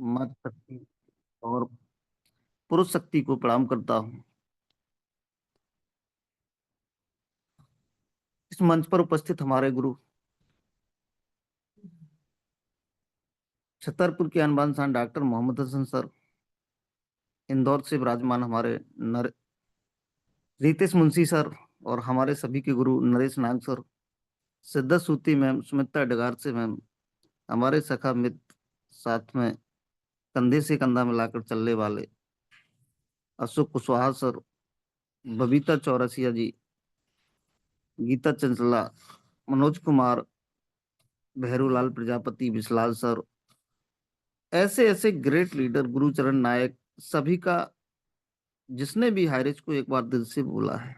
मातृ शक्ति और पुरुष शक्ति को प्रणाम करता हूँ। इस मंच पर उपस्थित हमारे गुरु छतरपुर के अनबान शान डॉक्टर मोहम्मद हसन सर, इंदौर से विराजमान हमारे रितेश मुंशी सर, और हमारे सभी के गुरु नरेश नाग सर, सिद्धार्थ सूती मैम, सुमित्रा डगार से मैम, हमारे सखा मित्र, साथ में कंधे से कंधा मिलाकर चलने वाले अशोक कुशवाहा सर, बबीता चौरसिया जी, गीता चंचला, मनोज कुमार, भैरूलाल प्रजापति, विशलाल सर, ऐसे ऐसे ग्रेट लीडर, गुरुचरण नायक, सभी का जिसने भी हायरिज को एक बार दिल से बोला है,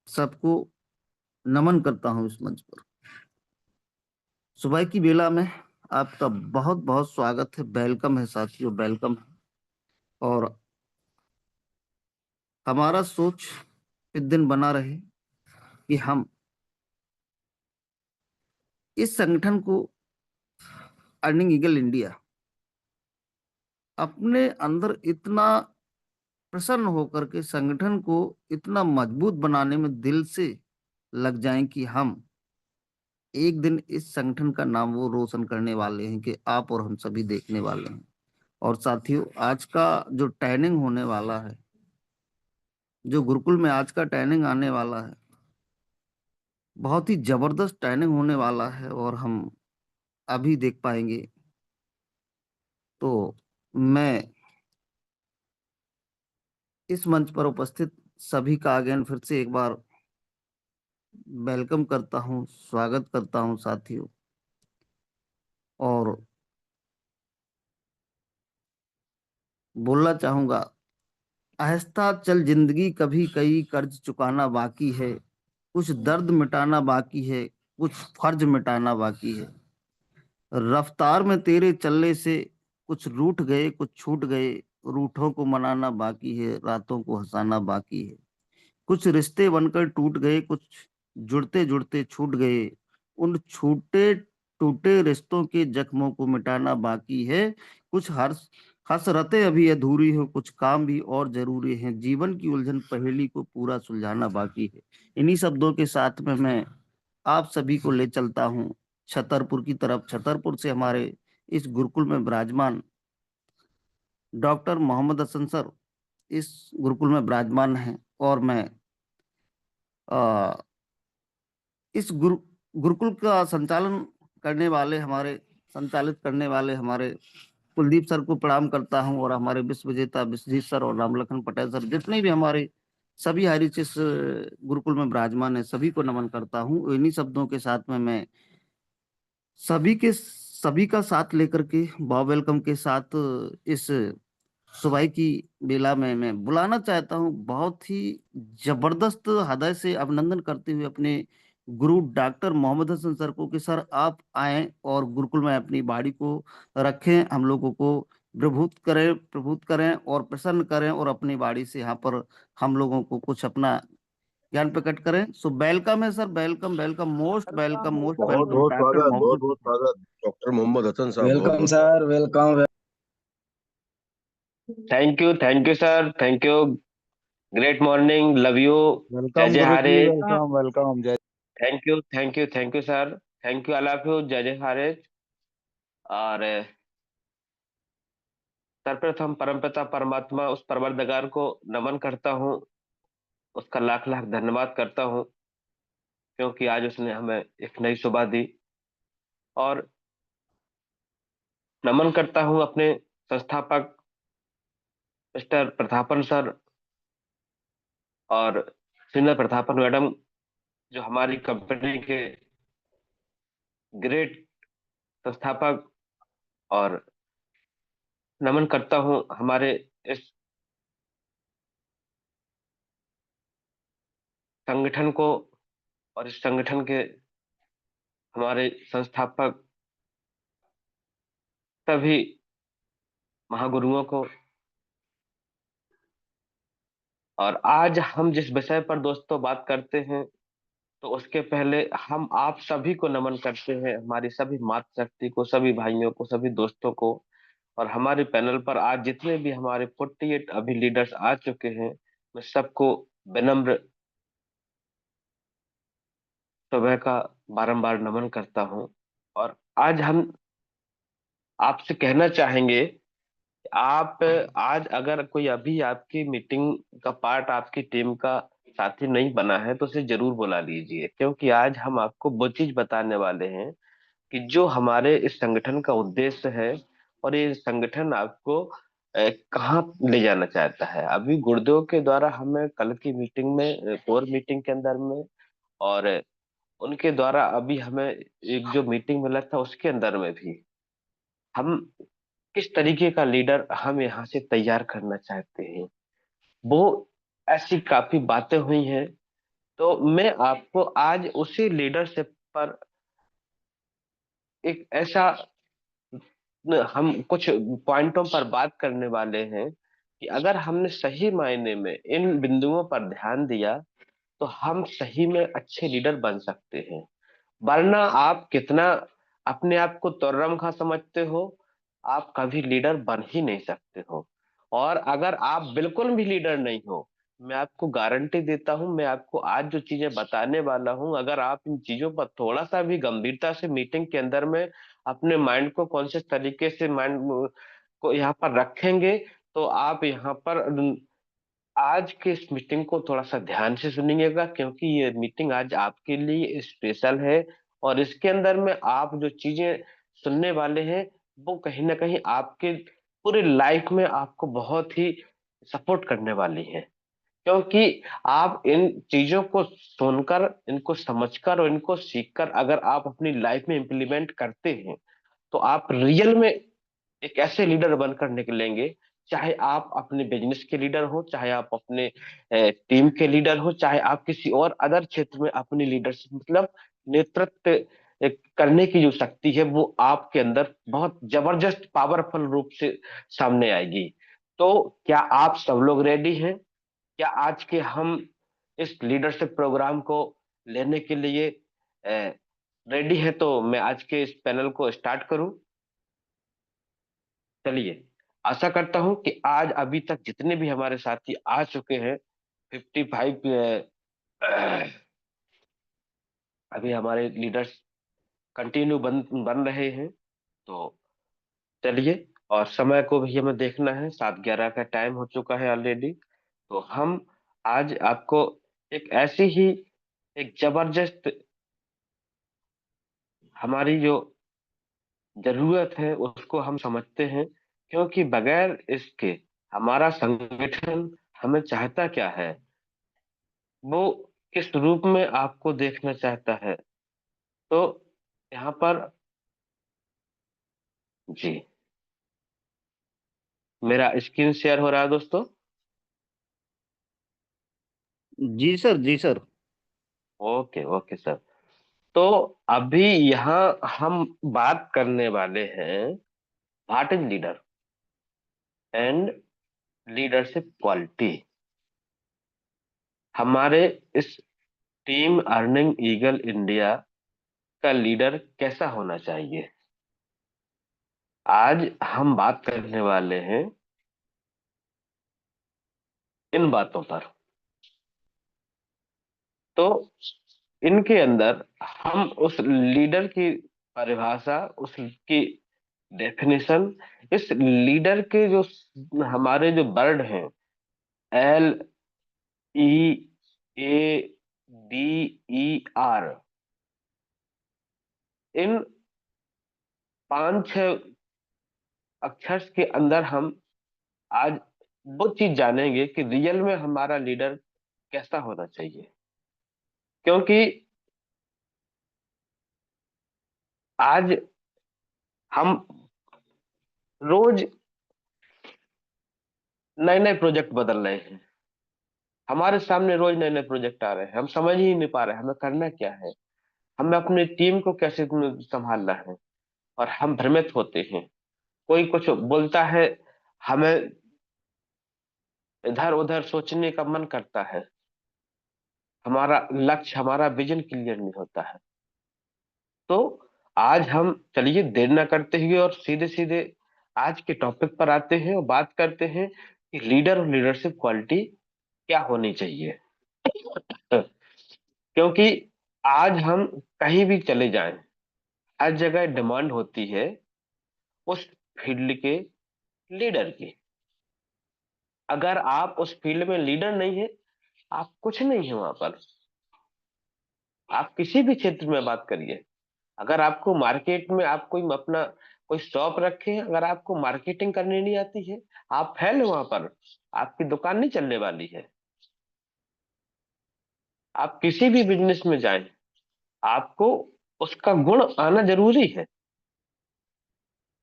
सबको नमन करता हूं इस मंच पर। सुबह की बेला में आपका बहुत बहुत स्वागत है, वेलकम है साथियों, वेलकम है। और हमारा सोच इस दिन बना रहे कि हम इस संगठन को अर्निंग ईगल इंडिया अपने अंदर इतना प्रसन्न होकर के संगठन को इतना मजबूत बनाने में दिल से लग जाएं कि हम एक दिन इस संगठन का नाम वो रोशन करने वाले हैं कि आप और हम सभी देखने वाले हैं। और साथियों, आज का जो ट्रेनिंग होने वाला है, जो गुरुकुल में आज का ट्रेनिंग आने वाला है, बहुत ही जबरदस्त ट्रेनिंग होने वाला है और हम अभी देख पाएंगे। तो मैं इस मंच पर उपस्थित सभी का अगेन फिर से एक बार वेलकम करता हूं, स्वागत करता हूं साथियों। और बोलना चाहूंगा, आहिस्ता चल जिंदगी, कभी कई कर्ज चुकाना बाकी है, कुछ दर्द मिटाना बाकी है, कुछ फर्ज मिटाना बाकी है। रफ्तार में तेरे चलने से कुछ रूठ गए, कुछ छूट गए, रूठों को मनाना बाकी है, रातों को हंसाना बाकी है। कुछ रिश्ते बनकर टूट गए, कुछ जुड़ते जुड़ते छूट गए, उन छूटे टूटे रिश्तों के जख्मों को मिटाना बाकी है। कुछ हसरतें अभी अधूरी हो, कुछ काम भी और जरूरी हैं, जीवन की उलझन पहेली को पूरा सुलझाना बाकी है। इन्हीं शब्दों के साथ में मैं आप सभी को ले चलता हूँ छतरपुर की तरफ। छतरपुर से हमारे इस गुरुकुल में विराजमान डॉक्टर मोहम्मद हसन सर इस गुरुकुल में विराजमान हैं। और मैं इस गुरुकुल का संचालित करने वाले हमारे कुलदीप सर को प्रणाम करता हूं, और हमारे विश्व विजेता विश्वजीत सर और रामलखन पटेल सर, जितने भी हमारे सभी हारीज इस गुरुकुल में विराजमान है, सभी को नमन करता हूं। इन्हीं शब्दों के साथ में मैं सभी का साथ लेकर के बॉब वेलकम के साथ इस सुबह की बेला में मैं बुलाना चाहता हूं, बहुत ही जबरदस्त हृदय से अभिनंदन करते हुए अपने गुरु डॉक्टर मोहम्मद हसन सर को कि सर आप आए और गुरुकुल में अपनी बाड़ी को रखें, हम लोगों को प्रभुत करें और प्रसन्न करें, और अपनी बाड़ी से यहाँ पर हम लोगों को कुछ अपना ज्ञान प्रकट करें। सो वेलकम है सर, वेलकम वेलकम, मोस्ट बहुत वेलकम बहुत डॉक्टर स्वागत, बहुत मोहम्मद बहुत हसन। स्वागत डॉक्टर मोहम्मद हसन साहब, बहुत वेलकम बहुत स्वागत। Sir, welcome. Thank you sir, thank you. Great morning, love you. जय वेलकम जय गुरु जी, हारे। वेलकम वेलकम, जय। Thank you sir. Thank you, all of you, जय जय हारे। और सर्वप्रथम परमपिता परमात्मा उस परवरदिगार को नमन करता हूँ, उसका लाख लाख धन्यवाद करता हूँ, क्योंकि आज उसने हमें एक नई सुबह दी। और नमन करता हूँ अपने संस्थापक मिस्टर प्रतापन सर और सीनियर प्रतापन मैडम, जो हमारी कंपनी के ग्रेट संस्थापक। और नमन करता हूं हमारे इस संगठन को और इस संगठन के हमारे संस्थापक सभी महागुरुओं को। और आज हम जिस विषय पर दोस्तों बात करते हैं, तो उसके पहले हम आप सभी को नमन करते हैं, हमारी सभी मातृ शक्ति को, सभी भाइयों को, सभी दोस्तों को। और हमारे पैनल पर आज जितने भी हमारे 48 अभी लीडर्स आ चुके हैं, मैं सबको विनम्र सुबह का बारंबार नमन करता हूं। और आज हम आपसे कहना चाहेंगे, आप आज अगर कोई अभी आपकी मीटिंग का पार्ट, आपकी टीम का साथी नहीं बना है, तो उसे जरूर बुला लीजिए, क्योंकि आज हम आपको वो चीज बताने वाले हैं कि जो हमारे इस संगठन का उद्देश्य है और ये संगठन आपको कहाँ ले जाना चाहता है। अभी गुरुदेव के द्वारा हमें कल की मीटिंग में, कोर मीटिंग के अंदर में, और उनके द्वारा अभी हमें एक जो मीटिंग मिला था उसके अंदर में भी, हम किस तरीके का लीडर हम यहाँ से तैयार करना चाहते हैं, वो ऐसी काफी बातें हुई हैं। तो मैं आपको आज उसी लीडरशिप पर एक ऐसा, हम कुछ पॉइंटों पर बात करने वाले हैं कि अगर हमने सही मायने में इन बिंदुओं पर ध्यान दिया तो हम सही में अच्छे लीडर बन सकते हैं। वरना आप कितना अपने आप को तुर्रम खा समझते हो, आप कभी लीडर बन ही नहीं सकते हो। और अगर आप बिल्कुल भी लीडर नहीं हो, मैं आपको गारंटी देता हूं, मैं आपको आज जो चीजें बताने वाला हूं, अगर आप इन चीजों पर थोड़ा सा भी गंभीरता से मीटिंग के अंदर में अपने माइंड को कॉन्शियस तरीके से माइंड को यहाँ पर रखेंगे, तो आप यहाँ पर आज के इस मीटिंग को थोड़ा सा ध्यान से सुनिएगा, क्योंकि ये मीटिंग आज आपके लिए स्पेशल है। और इसके अंदर में आप जो चीजें सुनने वाले हैं, वो कहीं ना कहीं आपके पूरे लाइफ में आपको बहुत ही सपोर्ट करने वाली है। क्योंकि आप इन चीजों को सुनकर, इनको समझकर और इनको सीखकर अगर आप अपनी लाइफ में इम्प्लीमेंट करते हैं, तो आप रियल में एक ऐसे लीडर बनकर निकलेंगे। चाहे आप अपने बिजनेस के लीडर हो, चाहे आप अपने टीम के लीडर हो, चाहे आप किसी और अदर क्षेत्र में अपनी लीडरशिप मतलब नेतृत्व करने की जो शक्ति है, वो आपके अंदर बहुत जबरदस्त पावरफुल रूप से सामने आएगी। तो क्या आप सब लोग रेडी हैं? क्या आज के हम इस लीडरशिप प्रोग्राम को लेने के लिए रेडी है? तो मैं आज के इस पैनल को स्टार्ट करूं। चलिए, आशा करता हूं कि आज अभी तक जितने भी हमारे साथी आ चुके हैं, 55 अभी हमारे लीडर्स कंटिन्यू बन रहे हैं। तो चलिए, और समय को भी हमें देखना है, 7:11 का टाइम हो चुका है ऑलरेडी। तो हम आज आपको एक ऐसी ही एक जबरदस्त हमारी जो जरूरत है उसको हम समझते हैं, क्योंकि बगैर इसके हमारा संगठन हमें चाहता क्या है, वो किस रूप में आपको देखना चाहता है। तो यहाँ पर जी, मेरा स्क्रीन शेयर हो रहा है दोस्तों। जी सर, जी सर। Okay okay sir. तो अभी यहाँ हम बात करने वाले हैं what is leader and leadership quality. हमारे इस टीम अर्निंग ईगल इंडिया का लीडर कैसा होना चाहिए, आज हम बात करने वाले हैं इन बातों पर। तो इनके अंदर हम उस लीडर की परिभाषा, उसकी डेफिनेशन, इस लीडर के जो हमारे जो वर्ड हैं, LEADER, इन 5-6 अक्षर के अंदर हम आज वो चीज जानेंगे कि रियल में हमारा लीडर कैसा होना चाहिए। क्योंकि आज हम रोज नए नए प्रोजेक्ट बदल रहे हैं, हमारे सामने रोज नए नए प्रोजेक्ट आ रहे हैं, हम समझ ही नहीं पा रहे हैं हमें करना क्या है, हमें अपनी टीम को कैसे संभालना है, और हम भ्रमित होते हैं। कोई कुछ बोलता है, हमें इधर उधर सोचने का मन करता है, हमारा लक्ष्य, हमारा विजन क्लियर नहीं होता है। तो आज हम, चलिए देर ना करते हुए और सीधे सीधे आज के टॉपिक पर आते हैं और बात करते हैं कि लीडर और लीडरशिप क्वालिटी क्या होनी चाहिए। क्योंकि आज हम कहीं भी चले जाएं, हर जगह डिमांड होती है उस फील्ड के लीडर की। अगर आप उस फील्ड में लीडर नहीं है, आप कुछ नहीं है वहां पर। आप किसी भी क्षेत्र में बात करिए, अगर आपको मार्केट में आप कोई अपना कोई शॉप रखे हैं, अगर आपको मार्केटिंग करनी नहीं आती है, आप फेल है वहां पर, आपकी दुकान नहीं चलने वाली है। आप किसी भी बिजनेस में जाएं, आपको उसका गुण आना जरूरी है।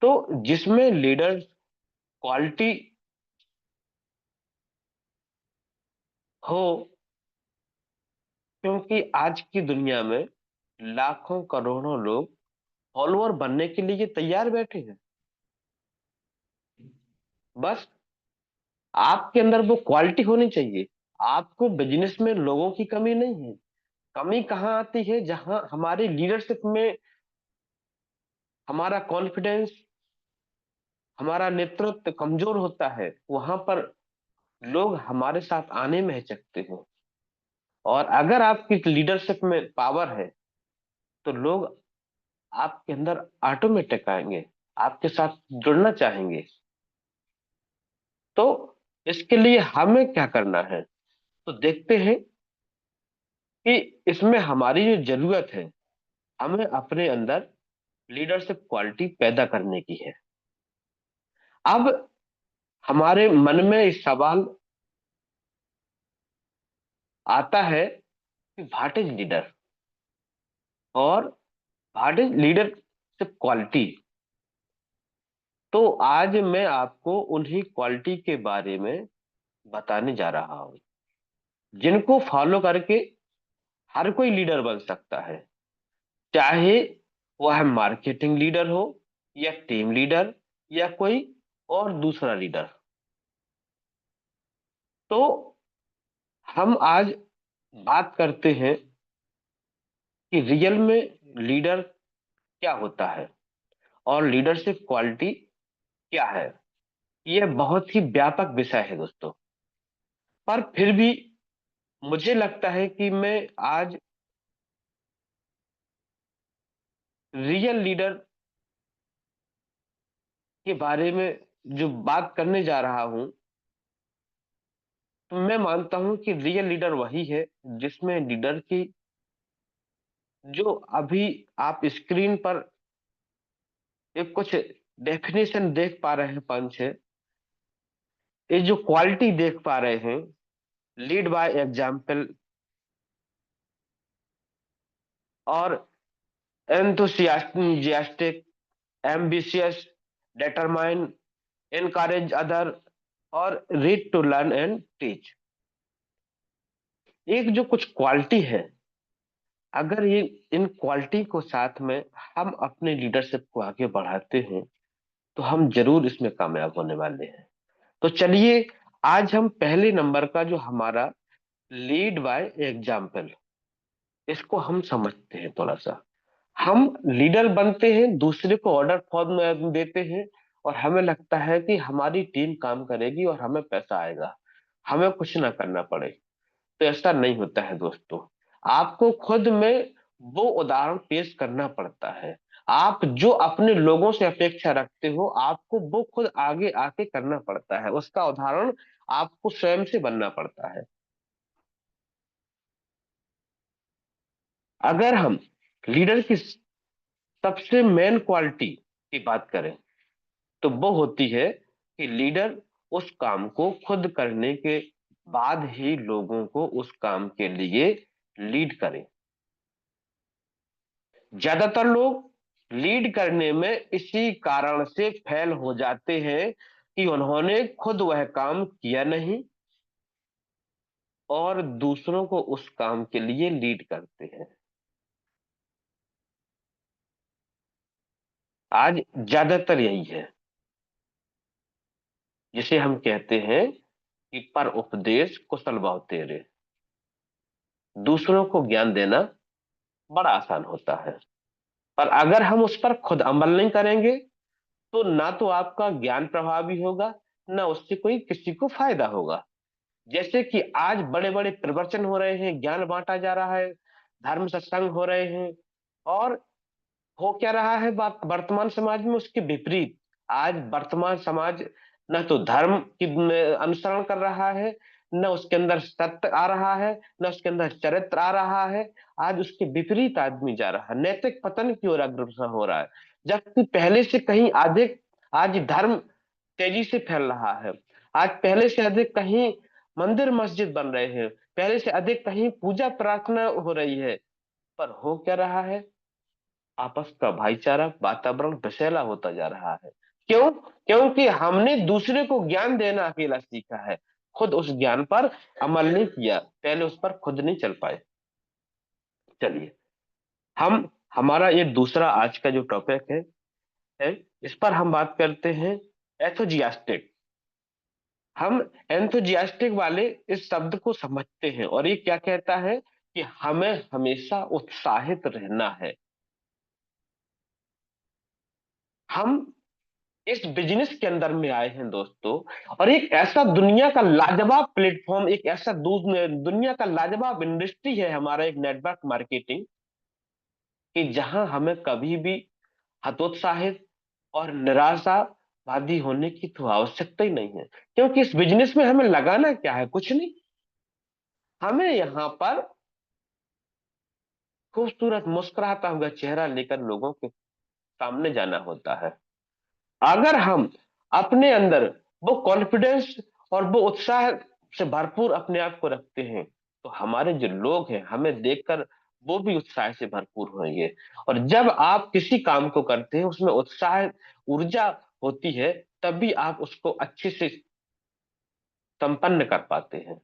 तो जिसमें लीडर क्वालिटी हो, क्योंकि आज की दुनिया में लाखों करोड़ों लोग फॉलोअर बनने के लिए तैयार बैठे हैं। बस आपके अंदर वो क्वालिटी होनी चाहिए। आपको बिजनेस में लोगों की कमी नहीं है। कमी कहाँ आती है? जहां हमारी लीडरशिप में हमारा कॉन्फिडेंस, हमारा नेतृत्व कमजोर होता है, वहां पर लोग हमारे साथ आने में हिचकते हैं। और अगर आपकी लीडरशिप में पावर है, तो लोग आपके अंदर ऑटोमेटिक आएंगे, आपके साथ जुड़ना चाहेंगे। तो इसके लिए हमें क्या करना है, तो देखते हैं कि इसमें हमारी जो जरूरत है, हमें अपने अंदर लीडरशिप क्वालिटी पैदा करने की है। अब हमारे मन में इस सवाल आता है कि व्हाट इज लीडर, और व्हाट इज लीडरशिप क्वालिटी। तो आज मैं आपको उन्हीं क्वालिटी के बारे में बताने जा रहा हूं, जिनको फॉलो करके हर कोई लीडर बन सकता है। चाहे वह मार्केटिंग लीडर हो, या टीम लीडर, या कोई और दूसरा लीडर। तो हम आज बात करते हैं कि रियल में लीडर क्या होता है और लीडरशिप क्वालिटी क्या है। यह बहुत ही व्यापक विषय है दोस्तों, पर फिर भी मुझे लगता है कि मैं आज रियल लीडर के बारे में जो बात करने जा रहा हूं, तो मैं मानता हूं कि रियल लीडर वही है जिसमें लीडर की जो अभी आप स्क्रीन पर एक कुछ डेफिनेशन देख पा रहे हैं, पांच छह, ये जो क्वालिटी देख पा रहे हैं, लीड बाय एग्जाम्पल, और enthusiastic, ambitious, determine, encourage other, और read to learn and teach. एक जो कुछ क्वालिटी है, अगर ये इन क्वालिटी को साथ में हम अपने लीडरशिप को आगे बढ़ाते हैं, तो हम जरूर इसमें कामयाब होने वाले हैं। तो चलिए, आज हम पहले नंबर का जो हमारा लीड बाय एग्जाम्पल, इसको हम समझते हैं थोड़ा सा। हम लीडर बनते हैं, दूसरे को ऑर्डर फॉर्म में देते हैं, और हमें लगता है कि हमारी टीम काम करेगी और हमें पैसा आएगा, हमें कुछ ना करना पड़े। तो ऐसा नहीं होता है दोस्तों। आपको खुद में वो उदाहरण पेश करना पड़ता है। आप जो अपने लोगों से अपेक्षा रखते हो, आपको वो खुद आगे आके करना पड़ता है। उसका उदाहरण आपको स्वयं से बनना पड़ता है। अगर हम लीडर की सबसे मेन क्वालिटी की बात करें, तो वो होती है कि लीडर उस काम को खुद करने के बाद ही लोगों को उस काम के लिए लीड करे। ज्यादातर लोग लीड करने में इसी कारण से फेल हो जाते हैं कि उन्होंने खुद वह काम किया नहीं, और दूसरों को उस काम के लिए लीड करते हैं। आज ज्यादातर यही है, जिसे हम कहते हैं कि पर उपदेश कुशल बहु तेरे। दूसरों को ज्ञान देना बड़ा आसान होता है, पर अगर हम उस पर खुद अमल नहीं करेंगे, तो ना तो आपका ज्ञान प्रभावी होगा, ना उससे कोई किसी को फायदा होगा। जैसे कि आज बड़े बड़े प्रवचन हो रहे हैं, ज्ञान बांटा जा रहा है, धर्म सत्संग हो रहे हैं, और हो क्या रहा है वर्तमान समाज में उसके विपरीत। आज वर्तमान समाज न तो धर्म की अनुसरण कर रहा है, न उसके अंदर सत्य आ रहा है, न उसके अंदर चरित्र आ रहा है। आज उसके विपरीत आदमी जा रहा है, नैतिक पतन की ओर अग्रसर हो रहा है। जबकि पहले से कहीं अधिक आज धर्म तेजी से फैल रहा है। आज पहले से अधिक कहीं मंदिर मस्जिद बन रहे हैं, पहले से अधिक कहीं पूजा प्रार्थना हो रही है। पर हो क्या रहा है, आपस का भाईचारा वातावरण विषैला होता जा रहा है। क्यों? क्योंकि हमने दूसरे को ज्ञान देना अकेला सीखा है, खुद उस ज्ञान पर अमल नहीं किया, पहले उस पर खुद नहीं चल पाए। चलिए, हम हमारा ये दूसरा आज का जो टॉपिक है, इस पर हम बात करते हैं एथोजियास्टिक। हम एंथुजियास्टिक वाले इस शब्द को समझते हैं, और ये क्या कहता है कि हमें हमेशा उत्साहित रहना है। हम इस बिजनेस के अंदर में आए हैं दोस्तों, और एक ऐसा दुनिया का लाजवाब प्लेटफॉर्म, एक ऐसा दुनिया का लाजवाब इंडस्ट्री है हमारा, एक नेटवर्क मार्केटिंग, कि जहां हमें कभी भी हतोत्साहित और निराशावादी होने की तो आवश्यकता ही नहीं है। क्योंकि इस बिजनेस में हमें लगाना क्या है? कुछ नहीं। हमें यहाँ पर खूबसूरत मुस्कुराता हुआ चेहरा लेकर लोगों के सामने जाना होता है। अगर हम अपने अंदर वो कॉन्फिडेंस और वो उत्साह से भरपूर अपने आप को रखते हैं, तो हमारे जो लोग हैं हमें देखकर वो भी उत्साह से भरपूर होंगे। और जब आप किसी काम को करते हैं, उसमें उत्साह ऊर्जा होती है, तभी आप उसको अच्छे से संपन्न कर पाते हैं।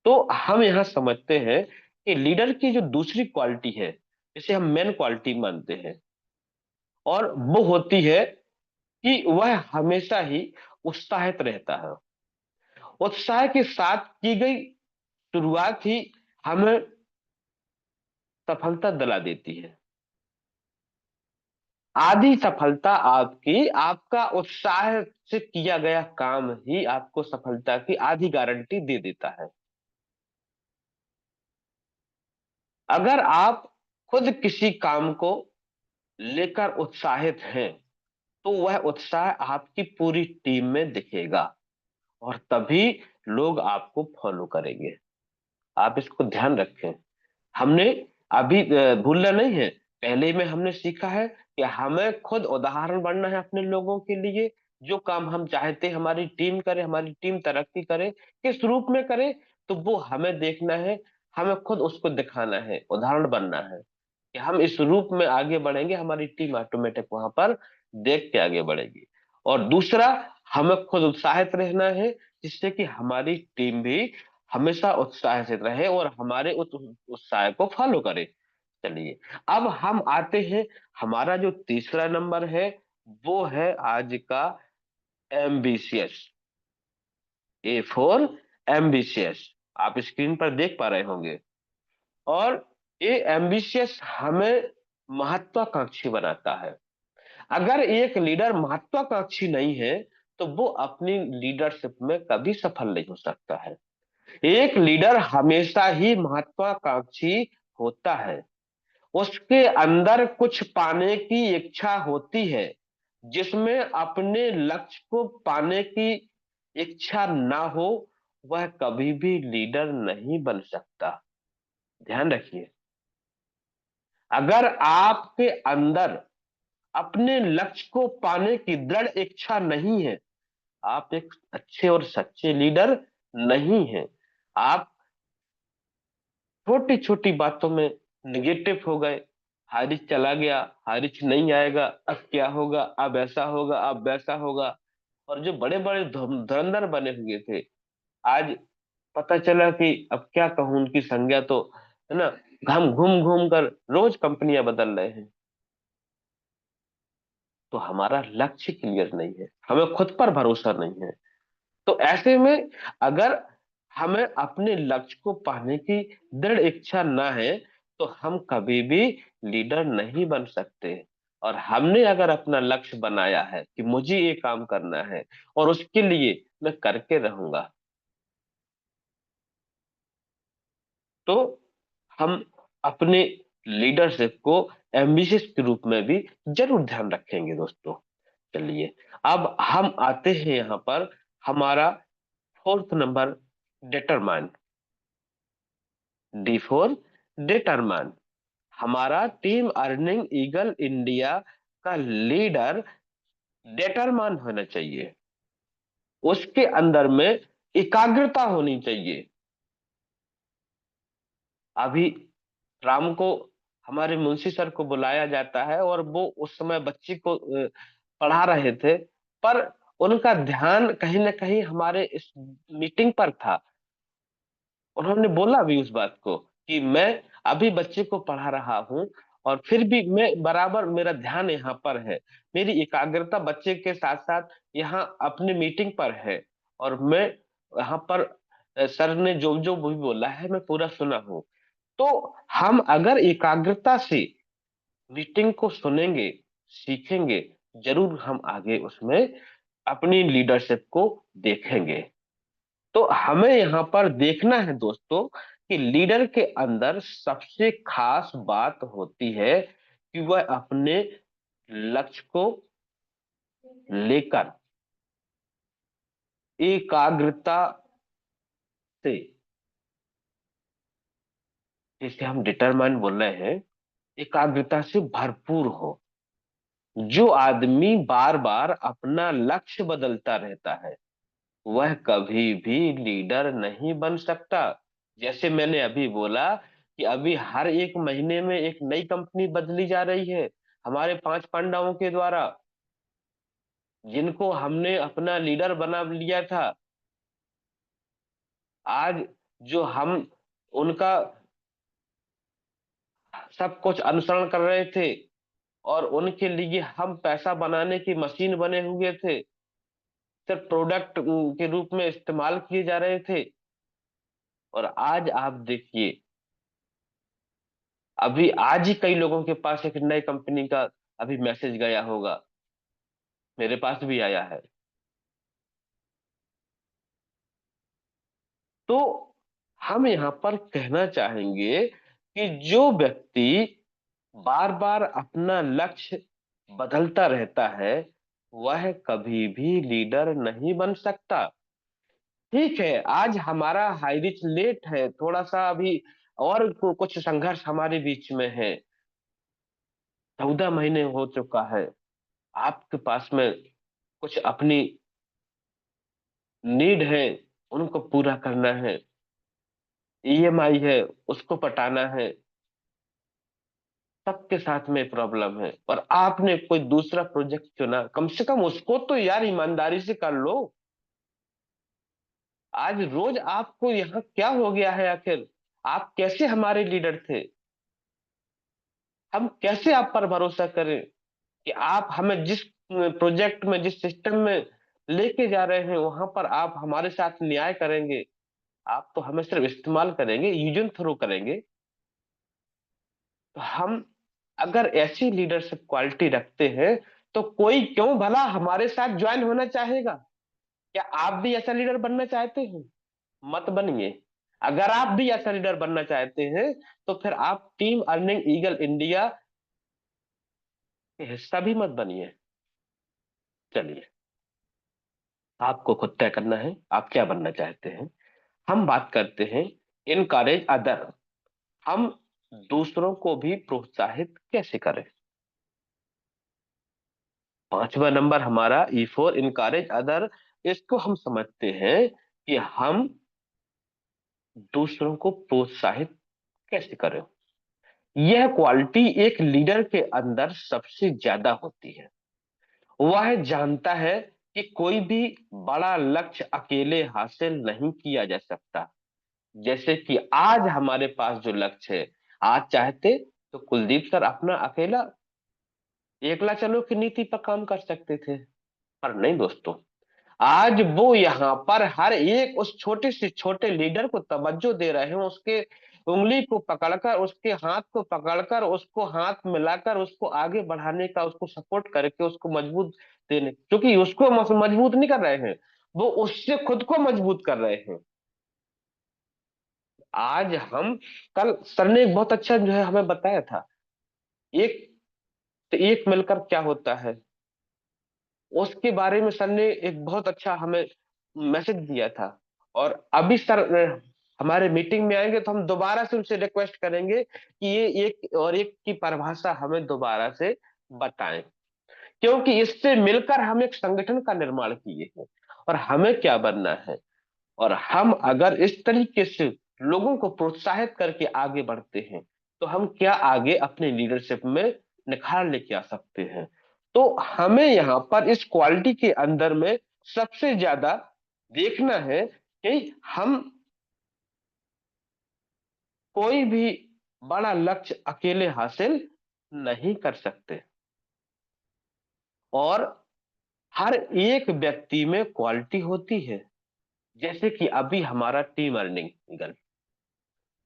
तो हम यहाँ समझते हैं कि लीडर की जो दूसरी क्वालिटी है, जिसे हम मेन क्वालिटी मानते हैं, और वो होती है कि वह हमेशा ही उत्साहित रहता है। उत्साह के साथ की गई शुरुआत ही हमें सफलता दिला देती है। आधी सफलता आपकी आपका उत्साह से किया गया काम ही आपको सफलता की आधी गारंटी दे देता है। अगर आप खुद किसी काम को लेकर उत्साहित हैं, तो वह उत्साह आपकी पूरी टीम में दिखेगा, और तभी लोग आपको फॉलो करेंगे। आप इसको ध्यान रखें। हमने अभी भूलना नहीं है, पहले में हमने सीखा है कि हमें खुद उदाहरण बनना है अपने लोगों के लिए। जो काम हम चाहते हैं हमारी टीम करे, हमारी टीम तरक्की करे, किस रूप में करे, तो वो हमें देखना है, हमें खुद उसको दिखाना है, उदाहरण बनना है कि हम इस रूप में आगे बढ़ेंगे, हमारी टीम ऑटोमेटिक वहां पर देख के आगे बढ़ेगी। और दूसरा, हमें खुद उत्साहित रहना है, जिससे कि हमारी टीम भी हमेशा उत्साह से रहे और हमारे उस उत्साह को फॉलो करे। चलिए, अब हम आते हैं, हमारा जो तीसरा नंबर है वो है आज का एम्बिशियस। ए फॉर एम्बिशियस, आप स्क्रीन पर देख पा रहे होंगे। और ये एम्बिशियस हमें महत्वाकांक्षी बनाता है। अगर एक लीडर महत्वाकांक्षी नहीं है, तो वो अपनी लीडरशिप में कभी सफल नहीं हो सकता है। एक लीडर हमेशा ही महत्वाकांक्षी होता है। उसके अंदर कुछ पाने की इच्छा होती है, जिसमें अपने लक्ष्य को पाने की इच्छा ना हो, वह कभी भी लीडर नहीं बन सकता। ध्यान रखिए, अगर आपके अंदर अपने लक्ष्य को पाने की दृढ़ इच्छा नहीं है, आप एक अच्छे और सच्चे लीडर नहीं हैं। आप छोटी छोटी बातों में निगेटिव हो गए, हारिस चला गया, हारिस नहीं आएगा, अब क्या होगा, अब ऐसा होगा, अब वैसा होगा। और जो बड़े बड़े धुरंधर बने हुए थे, आज पता चला कि अब क्या कहूं, उनकी संज्ञा तो है ना, हम घूम घूम कर रोज कंपनियां बदल रहे हैं। तो हमारा लक्ष्य क्लियर नहीं है, हमें खुद पर भरोसा नहीं है। तो ऐसे में अगर हमें अपने लक्ष्य को पाने की दृढ़ इच्छा ना है, तो हम कभी भी लीडर नहीं बन सकते। और हमने अगर अपना लक्ष्य बनाया है कि मुझे ये काम करना है और उसके लिए मैं करके रहूंगा, तो हम अपने लीडरशिप को एम्बिशियस के रूप में भी जरूर ध्यान रखेंगे दोस्तों। चलिए, अब हम आते हैं यहाँ पर हमारा fourth number, determine. D4 determine. हमारा टीम अर्निंग ईगल इंडिया का लीडर डिटरमाइन होना चाहिए, उसके अंदर में एकाग्रता होनी चाहिए। अभी राम को हमारे मुंशी सर को बुलाया जाता है और वो उस समय बच्ची को पढ़ा रहे थे, पर उनका ध्यान कहीं ना कहीं हमारे इस मीटिंग पर था। उन्होंने बोला भी उस बात को कि मैं अभी बच्चे को पढ़ा रहा हूं और फिर भी मैं बराबर, मेरा ध्यान यहाँ पर है, मेरी एकाग्रता बच्चे के साथ साथ यहाँ अपनी मीटिंग पर है, और मैं यहाँ पर सर ने जो जो भी बोला है मैं पूरा सुना हूं। तो हम अगर एकाग्रता से मीटिंग को सुनेंगे, सीखेंगे, जरूर हम आगे उसमें अपनी लीडरशिप को देखेंगे। तो हमें यहाँ पर देखना है दोस्तों कि लीडर के अंदर सबसे खास बात होती है कि वह अपने लक्ष्य को लेकर एकाग्रता से, जिसे हम डिटरमाइन बोल रहे हैं, एकाग्रता से भरपूर हो। जो आदमी बार बार अपना लक्ष्य बदलता रहता है वह कभी भी लीडर नहीं बन सकता। जैसे मैंने अभी बोला कि अभी हर एक महीने में एक नई कंपनी बदली जा रही है हमारे 5 पांडवों के द्वारा, जिनको हमने अपना लीडर बना लिया था। आज जो हम उनका सब कुछ अनुसरण कर रहे थे और उनके लिए हम पैसा बनाने की मशीन बने हुए थे, सिर्फ प्रोडक्ट के रूप में इस्तेमाल किए जा रहे थे। और आज आप देखिए, अभी आज ही कई लोगों के पास एक नई कंपनी का अभी मैसेज गया होगा, मेरे पास भी आया है। तो हम यहाँ पर कहना चाहेंगे कि जो व्यक्ति बार बार अपना लक्ष्य बदलता रहता है वह कभी भी लीडर नहीं बन सकता। ठीक है, आज हमारा हाई रिच लेट है थोड़ा सा अभी, और कुछ संघर्ष हमारे बीच में है, 14 महीने हो चुका है। आपके पास में कुछ अपनी नीड है, उनको पूरा करना है, ईएमआई है उसको पटाना है, सबके साथ में प्रॉब्लम है, और आपने कोई दूसरा प्रोजेक्ट चुना, कम से कम उसको तो यार ईमानदारी से कर लो। आज रोज आपको यहाँ क्या हो गया है आखिर? आप कैसे हमारे लीडर थे? हम कैसे आप पर भरोसा करें कि आप हमें जिस प्रोजेक्ट में, जिस सिस्टम में लेके जा रहे हैं वहां पर आप हमारे साथ न्याय करेंगे? आप तो हमें सिर्फ इस्तेमाल करेंगे, यूज एंड थ्रो करेंगे। तो हम अगर ऐसी लीडरशिप क्वालिटी रखते हैं तो कोई क्यों भला हमारे साथ ज्वाइन होना चाहेगा? क्या आप भी ऐसा लीडर बनना चाहते हैं? मत बनिए। अगर आप भी ऐसा लीडर बनना चाहते हैं तो फिर आप टीम अर्निंग ईगल इंडिया के हिस्सा भी मत बनिए। चलिए, आपको खुद तय करना है आप क्या बनना चाहते हैं। हम बात करते हैं इनकरेज अदर। हम दूसरों को भी प्रोत्साहित कैसे करें? 5वां नंबर हमारा E4 इनकरेज अदर। इसको हम समझते हैं कि हम दूसरों को प्रोत्साहित कैसे करें। यह क्वालिटी एक लीडर के अंदर सबसे ज्यादा होती है। वह जानता है कि कोई भी बड़ा लक्ष्य अकेले हासिल नहीं किया जा सकता। जैसे कि आज हमारे पास जो लक्ष्य है, आज चाहते तो कुलदीप सर अपना अकेला एकला चलो की नीति पर काम कर सकते थे, पर नहीं दोस्तों। आज वो यहाँ पर हर एक उस छोटे से छोटे लीडर को तवज्जो दे रहे हैं, उसके उंगली को पकड़कर, उसके हाथ को पकड़कर, उसको हाथ मिलाकर, उसको आगे बढ़ाने का, उसको सपोर्ट करके, उसको मजबूत देने, क्योंकि उसको मजबूत नहीं कर रहे हैं, वो उससे खुद को मजबूत कर रहे हैं। आज हम, कल सर ने एक बहुत अच्छा जो है हमें बताया था, एक तो एक मिलकर क्या होता है, उसके बारे में सर ने एक बहुत अच्छा हमें मैसेज दिया था। और अभी सर हमारे मीटिंग में आएंगे तो हम दोबारा से उनसे रिक्वेस्ट करेंगे कि ये एक और एक की परिभाषा हमें दोबारा से बताएं, क्योंकि इससे मिलकर हम एक संगठन का निर्माण किए हैं और हमें क्या बनना है। और हम अगर इस तरीके से लोगों को प्रोत्साहित करके आगे बढ़ते हैं तो हम क्या आगे अपने लीडरशिप में निखार लेके आ सकते हैं। तो हमें यहाँ पर इस क्वालिटी के अंदर में सबसे ज्यादा देखना है कि हम कोई भी बड़ा लक्ष्य अकेले हासिल नहीं कर सकते, और हर एक व्यक्ति में क्वालिटी होती है। जैसे कि अभी हमारा टीम अर्निंग,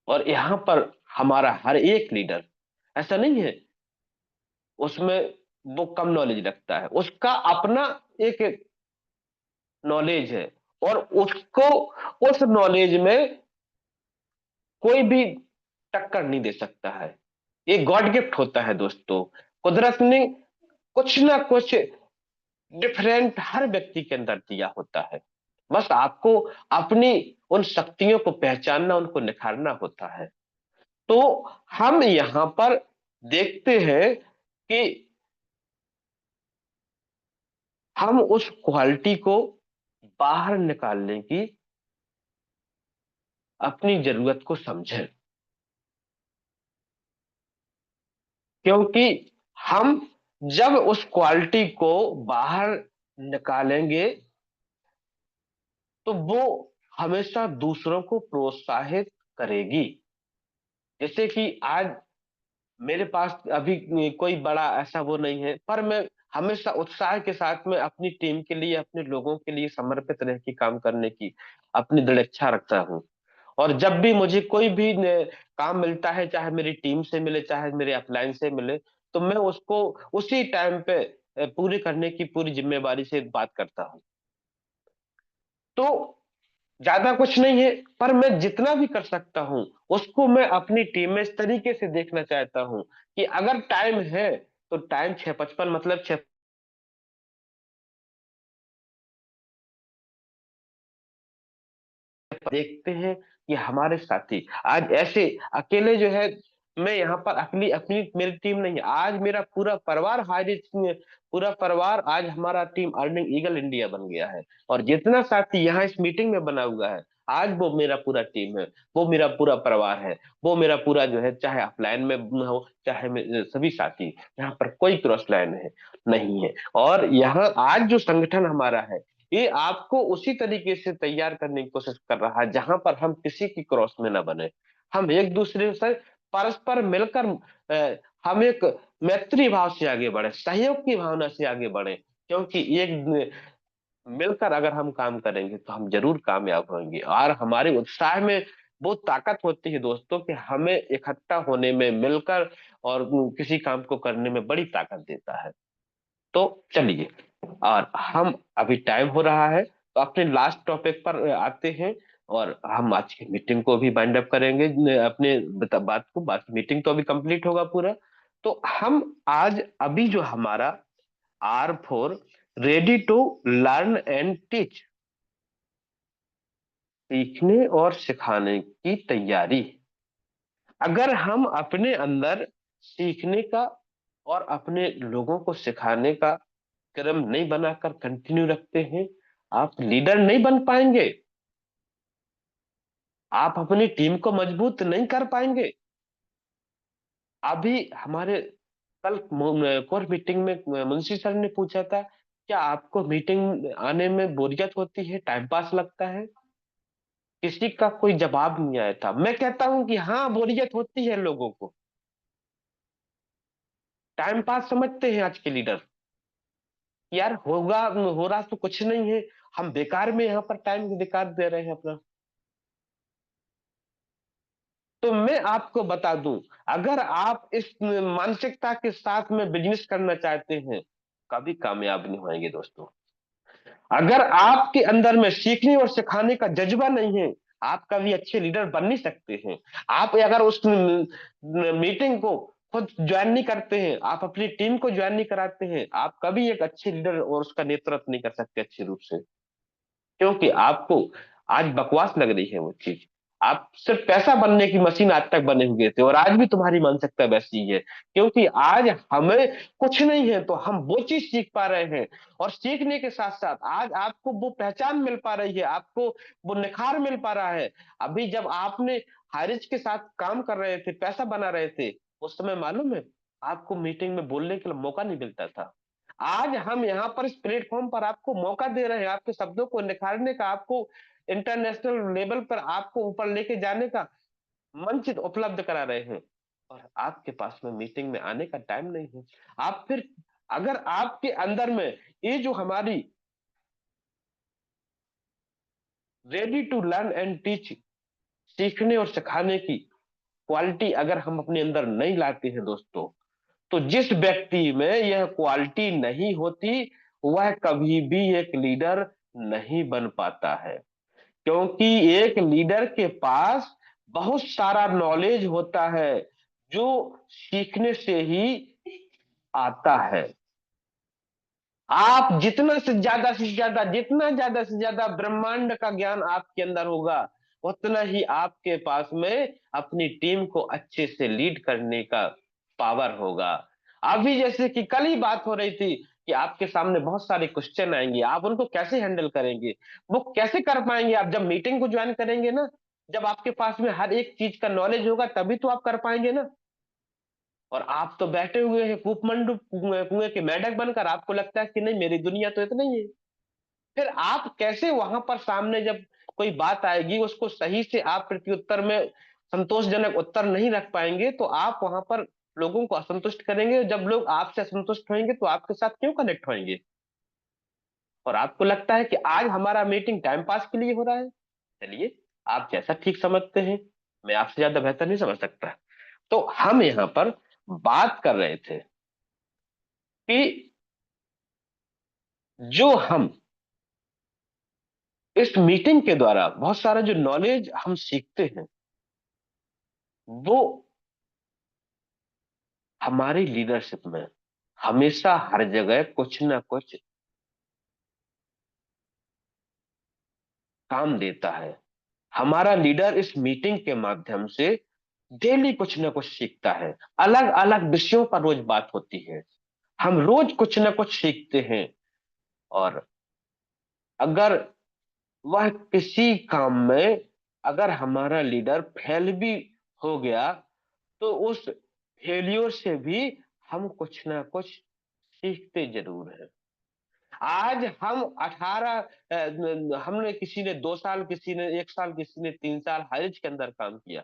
और यहाँ पर हमारा हर एक लीडर, ऐसा नहीं है उसमें वो कम नॉलेज रखता है, उसका अपना एक नॉलेज है, और उसको उस नॉलेज में कोई भी टक्कर नहीं दे सकता है। ये गॉड गिफ्ट होता है दोस्तों, कुदरत ने कुछ ना कुछ डिफरेंट हर व्यक्ति के अंदर दिया होता है। बस आपको अपनी उन शक्तियों को पहचानना, उनको निखारना होता है। तो हम यहां पर देखते हैं कि हम उस क्वालिटी को बाहर निकालने की अपनी जरूरत को समझें, क्योंकि हम जब उस क्वालिटी को बाहर निकालेंगे तो वो हमेशा दूसरों को प्रोत्साहित करेगी। जैसे कि आज मेरे पास अभी कोई बड़ा ऐसा वो नहीं है, पर मैं हमेशा उत्साह के साथ में अपनी टीम के लिए, अपने लोगों के लिए समर्पित रह के काम करने की अपनी दृढ़ इच्छा रखता हूँ। और जब भी मुझे कोई भी काम मिलता है, चाहे मेरी टीम से मिले, चाहे मेरे अपलाइन से मिले, तो मैं उसको उसी टाइम पे पूरी करने की पूरी जिम्मेवारी से बात करता हूँ। तो ज्यादा कुछ नहीं है, पर मैं जितना भी कर सकता हूं उसको मैं अपनी टीम में इस तरीके से देखना चाहता हूं कि अगर टाइम है तो टाइम 6:55 मतलब 6 देखते हैं कि हमारे साथी आज ऐसे अकेले जो है, मैं यहाँ पर अपनी अपनी मेरी टीम नहीं है, आज मेरा पूरा परिवार पूरा परिवार आज हमारा टीम अर्निंग ईगल इंडिया बन गया है। और जितना साथी यहाँ इस मीटिंग में बना हुआ है, आज वो मेरा पूरा टीम है, वो मेरा पूरा परिवार है, वो मेरा पूरा जो है, चाहे ऑफलाइन में हो चाहे सभी साथी, यहाँ पर कोई क्रॉस लाइन है नहीं है। और यहाँ आज जो संगठन हमारा है, ये आपको उसी तरीके से तैयार करने की कोशिश कर रहा है जहां पर हम किसी की क्रॉस में न बने, हम एक दूसरे से परस्पर मिलकर हम एक मैत्री भाव से आगे बढ़े, सहयोग की भावना से आगे बढ़े। क्योंकि एक मिलकर अगर हम काम करेंगे तो हम जरूर कामयाब होंगे, और हमारे उत्साह में वो ताकत होती है दोस्तों कि हमें इकट्ठा होने में, मिलकर और किसी काम को करने में बड़ी ताकत देता है। तो चलिए, और हम अभी टाइम हो रहा है तो अपने लास्ट टॉपिक पर आते हैं, और हम आज की मीटिंग को भी बाइंड अप करेंगे, अपने बात को, बाकी मीटिंग तो अभी कंप्लीट होगा पूरा। तो हम आज अभी जो हमारा R4 ready to learn and teach, सीखने और सिखाने की तैयारी, अगर हम अपने अंदर सीखने का और अपने लोगों को सिखाने का क्रम नहीं बनाकर कंटिन्यू रखते हैं, आप लीडर नहीं बन पाएंगे, आप अपनी टीम को मजबूत नहीं कर पाएंगे। अभी हमारे कल कोर मीटिंग में मुंशी सर ने पूछा था, क्या आपको मीटिंग आने में बोरियत होती है, टाइम पास लगता है? किसी का कोई जवाब नहीं आया था। मैं कहता हूं कि हाँ, बोरियत होती है लोगों को, टाइम पास समझते हैं आज के लीडर, यार होगा, हो रहा तो कुछ नहीं है, हम बेकार में यहाँ पर टाइम बेकार दे रहे हैं अपना। तो मैं आपको बता दूं, अगर आप इस मानसिकता के साथ में बिजनेस करना चाहते हैं, कभी कामयाब नहीं होंगे दोस्तों। अगर आपके अंदर में सीखने और सिखाने का जज्बा नहीं है, आप कभी अच्छे लीडर बन नहीं सकते हैं। आप अगर उस मीटिंग को खुद ज्वाइन नहीं करते हैं, आप अपनी टीम को ज्वाइन नहीं कराते हैं, आप कभी एक अच्छे लीडर और उसका नेतृत्व नहीं कर सकते अच्छे रूप से। क्योंकि आपको आज बकवास लग रही है वो चीज। आप सिर्फ पैसा बनने की मशीन आज तक बने हुए थे, और आज भी तुम्हारी मानसिकता वैसी ही है। क्योंकि आज हमें कुछ नहीं है तो हम वो चीज सीख पा रहे हैं, और सीखने के साथ साथ आज आपको वो पहचान मिल पा रही है, आपको वो निखार मिल पा रहा है। अभी जब आपने हारिज के साथ काम कर रहे थे, पैसा बना रहे थे, उस समय मालूम है आपको मीटिंग में बोलने के लिए मौका नहीं मिलता था। आज हम यहाँ पर इस प्लेटफॉर्म पर आपको मौका दे रहे हैं, आपके शब्दों को निखारने का, आपको इंटरनेशनल लेवल पर आपको ऊपर लेके जाने का मंच उपलब्ध करा रहे हैं, और आपके पास में मीटिंग में आने का टाइम नहीं है। आप फिर, अगर आपके अंदर में ये जो हमारी ready to learn and teach, सीखने और सिखाने की क्वालिटी अगर हम अपने अंदर नहीं लाते हैं दोस्तों, तो जिस व्यक्ति में यह क्वालिटी नहीं होती, वह कभी भी एक लीडर नहीं बन पाता है। क्योंकि एक लीडर के पास बहुत सारा नॉलेज होता है, जो सीखने से ही आता है। आप जितना से ज्यादा जितना ज्यादा से ज्यादा ब्रह्मांड का ज्ञान आपके अंदर होगा, उतना ही आपके पास में अपनी टीम को अच्छे से लीड करने का पावर होगा। अभी जैसे कि कल ही बात हो रही थी कि आपके सामने बहुत सारे क्वेश्चन आएंगे, आप उनको कैसे हैंडल करेंगे, वो कैसे कर पाएंगे। आप जब मीटिंग को ज्वाइन करेंगे ना, जब आपके पास में हर एक चीज का नॉलेज होगा, तभी तो आप कर पाएंगे ना। और आप तो बैठे हुए हैं कूपमंडू कुएं के मेंढक बनकर, आपको लगता है कि नहीं मेरी दुनिया तो इतना ही है। फिर आप कैसे वहां पर सामने जब कोई बात आएगी, उसको सही से आप प्रत्युत्तर में संतोषजनक उत्तर नहीं रख पाएंगे, तो आप वहां पर लोगों को असंतुष्ट करेंगे। जब लोग आपसे असंतुष्ट होंगे तो आपके साथ क्यों कनेक्ट होंगे। और आपको लगता है कि आज हमारा मीटिंग टाइम पास के लिए हो रहा है। चलिए, आप जैसा ठीक समझते हैं, मैं आपसे ज्यादा बेहतर नहीं समझ सकता। तो हम यहाँ पर बात कर रहे थे कि जो हम इस मीटिंग के द्वारा बहुत सारा जो नॉलेज हम सीखते हैं, वो हमारी लीडरशिप में हमेशा हर जगह कुछ ना कुछ काम देता है। हमारा लीडर इस मीटिंग के माध्यम से डेली कुछ ना कुछ सीखता है। अलग अलग विषयों पर रोज बात होती है, हम रोज कुछ ना कुछ सीखते हैं। और अगर वह किसी काम में, अगर हमारा लीडर फेल भी हो गया, तो उस फेलियर से भी हम कुछ ना कुछ सीखते जरूर हैं। आज हम 18, हमने किसी ने 2 साल, किसी ने 1 साल, किसी ने 3 साल हाइज के अंदर काम किया।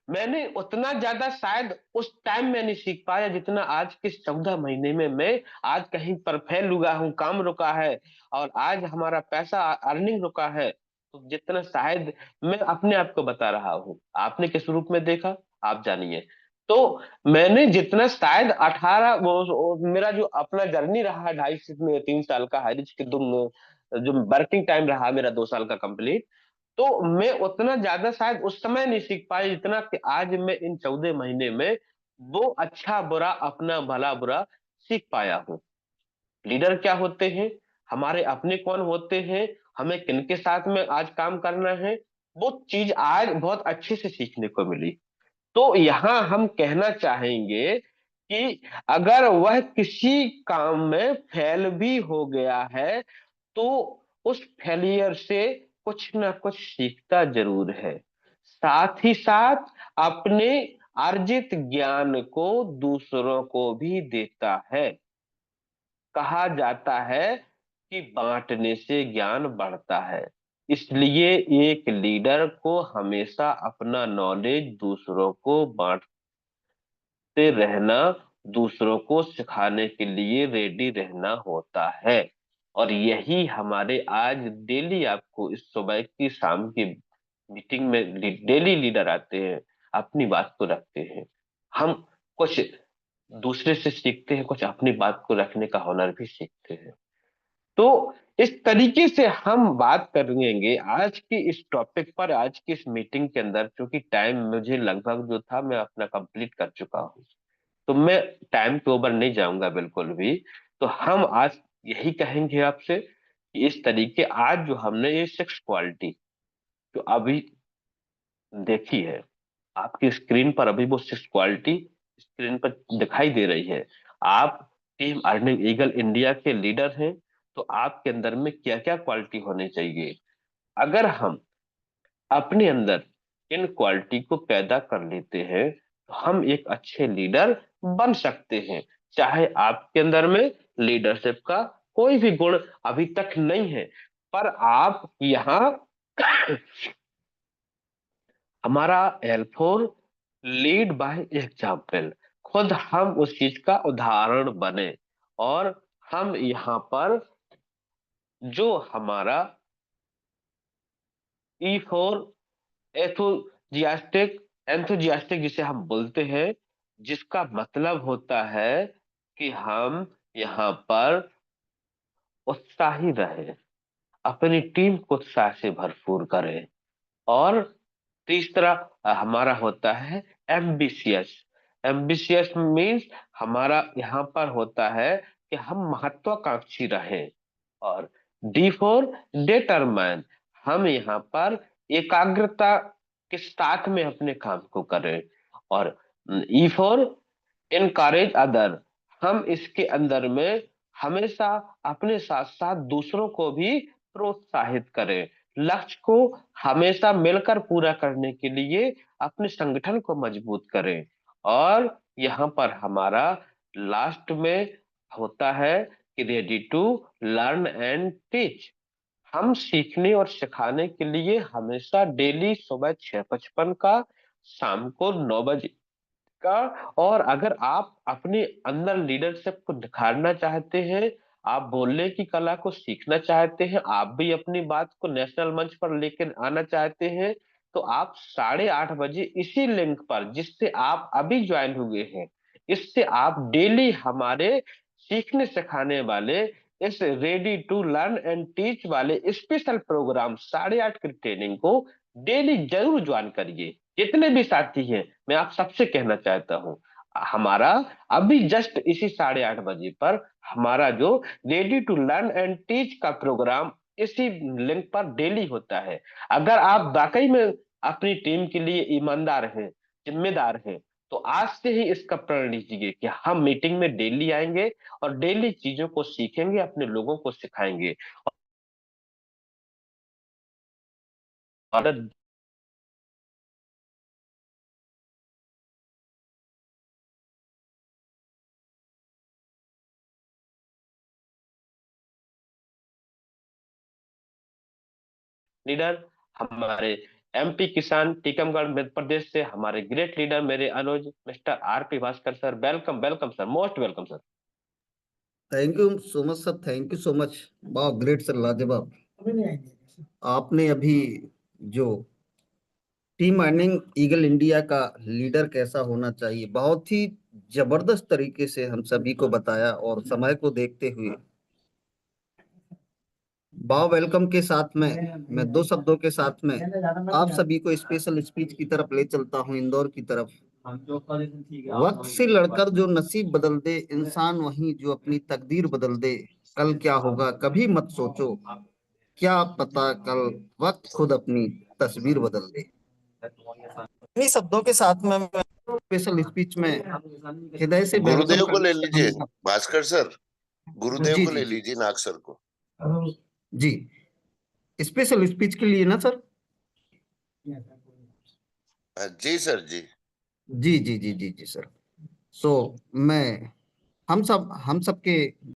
मैंने उतना ज्यादा शायद उस टाइम में नहीं सीख पाया जितना आज के 14 महीने में मैं आज कहीं पर फेल हुआ हूँ, काम रुका है, और आज हमारा पैसा अर्निंग रुका है। तो जितना शायद मैं अपने आप को बता रहा हूँ, आपने किस रूप में देखा आप जानिए। तो मैंने जितना शायद 18, वो मेरा जो अपना जर्नी रहा 2.5 से 3 साल का हाइरिज के तुम, जो वर्किंग टाइम रहा मेरा 2 साल का कंप्लीट, तो मैं उतना ज्यादा शायद उस समय नहीं सीख पाया जितना कि आज मैं इन 14 महीने में वो अच्छा बुरा, अपना भला बुरा सीख पाया हूँ। लीडर क्या होते हैं, हमारे अपने कौन होते हैं, हमें किनके साथ में आज काम करना है, वो चीज आज बहुत अच्छे से सीखने को मिली। तो यहाँ हम कहना चाहेंगे कि अगर वह किसी काम में फेल भी हो गया है, तो उस फेलियर से कुछ ना कुछ सीखता जरूर है। साथ ही साथ अपने अर्जित ज्ञान को दूसरों को भी देता है। कहा जाता है कि बांटने से ज्ञान बढ़ता है। इसलिए एक लीडर को हमेशा अपना नॉलेज दूसरों को बांटते रहना, दूसरों को सिखाने के लिए रेडी रहना होता है। और यही हमारे आज डेली आपको इस सुबह की शाम की मीटिंग में डेली लीडर आते हैं, अपनी बात को रखते हैं। हम कुछ दूसरे से सीखते हैं, कुछ अपनी बात को रखने का हुनर भी सीखते हैं। तो इस तरीके से हम बात करेंगे आज की इस टॉपिक पर, आज की इस मीटिंग के अंदर। क्योंकि टाइम मुझे लगभग जो था मैं अपना कंप्लीट कर चुका हूँ, तो मैं टाइम के ऊपर नहीं जाऊंगा बिल्कुल भी। तो हम आज यही कहेंगे आपसे कि इस तरीके आज जो हमने ये 6 क्वालिटी जो अभी देखी है, आपकी स्क्रीन पर अभी वो 6 क्वालिटी स्क्रीन पर दिखाई दे रही है। आप टीम अर्निंग ईगल इंडिया के लीडर हैं, तो आपके अंदर में क्या क्या क्वालिटी होनी चाहिए। अगर हम अपने अंदर इन क्वालिटी को पैदा कर लेते हैं, तो हम एक अच्छे लीडर बन सकते हैं। चाहे आपके अंदर में लीडरशिप का कोई भी गुण अभी तक नहीं है, पर आप यहाँ हमारा L4 लीड बाय एग्जाम्पल, खुद हम उस चीज का उदाहरण बने। और हम यहाँ पर जो हमारा E4 एथुजियास्टिक, एंथुजियास्टिक जिसे हम बोलते हैं, जिसका मतलब होता है कि हम यहाँ पर उत्साही रहे, अपनी टीम को उत्साह से भरपूर करें। और तीसरा हमारा होता है एम्बिशियस। एम्बिशियस मीन्स हमारा यहाँ पर होता है कि हम महत्वाकांक्षी रहें। और D4 डिटरमाइन, हम यहाँ पर एकाग्रता के साथ में अपने काम को करें। और E4 इनकरेज अदर, हम इसके अंदर में हमेशा अपने साथ साथ दूसरों को भी प्रोत्साहित करें। लक्ष्य को हमेशा मिलकर पूरा करने के लिए अपने संगठन को मजबूत करें। और यहाँ पर हमारा लास्ट में होता है कि ready to learn and teach, हम सीखने और सिखाने के लिए हमेशा डेली सुबह 6:55 का, शाम को 9 बजे का। और अगर आप अपने अंदर लीडरशिप को निखारना चाहते हैं, आप बोलने की कला को सीखना चाहते हैं, आप भी अपनी बात को नेशनल मंच पर लेकर आना चाहते हैं, तो आप 8:30 बजे इसी लिंक पर, जिससे आप अभी ज्वाइन हुए हैं, इससे आप डेली हमारे सीखने सिखाने वाले इस ready to learn and teach वाले स्पेशल प्रोग्राम 8:30 की ट्रेनिंग को डेली जरूर ज्वाइन करिए। जितने भी साथी हैं, मैं आप सबसे कहना चाहता हूँ, हमारा अभी जस्ट इसी 8:30 बजे पर हमारा जो ready to learn and teach का प्रोग्राम इसी लिंक पर डेली होता है। अगर आप वाकई में अपनी टीम के लिए ईमानदार हैं, जिम्मेदार हैं, तो आज से ही इसका प्रण लीजिए कि हम मीटिंग में डेली आएंगे और डेली चीजों को सीखेंगे, अपने लोगों को सिखाएंगे। और लीडर हमारे MP किसान टीकमगढ़ मध्य प्रदेश से, हमारे ग्रेट लीडर मेरे अनुज mister RP Bhaskar sir, welcome welcome sir, most welcome sir. Thank you so much sir, thank you so much. वाह, ग्रेट सर, लाजवाब। आपने अभी जो टीम अर्निंग ईगल इंडिया का लीडर कैसा होना चाहिए, बहुत ही जबरदस्त तरीके से हम सभी को बताया। और समय को देखते हुए वाह वेलकम के साथ में मैं 2 शब्दों के साथ में आप सभी को स्पेशल स्पीच की तरफ ले चलता हूं, इंदौर की तरफ। वक्त से लड़कर जो नसीब बदल दे इंसान, वही जो अपनी तकदीर बदल दे। कल क्या होगा कभी मत सोचो, क्या पता कल वक्त खुद अपनी तस्वीर बदल दे। इन्हीं शब्दों के साथ में मैं स्पेशल स्पीच में हृदय से वेलकम गुरुदेव को करना ले लीजिए, चाहूंगा। भास्कर सर। गुरुदेव जी को जी ले जी लीजिए, नाग सर को। जी, स्पेशल स्पीच के लिए ना सर? जी सर जी। जी जी जी जी जी सर। सो मैं हम सब के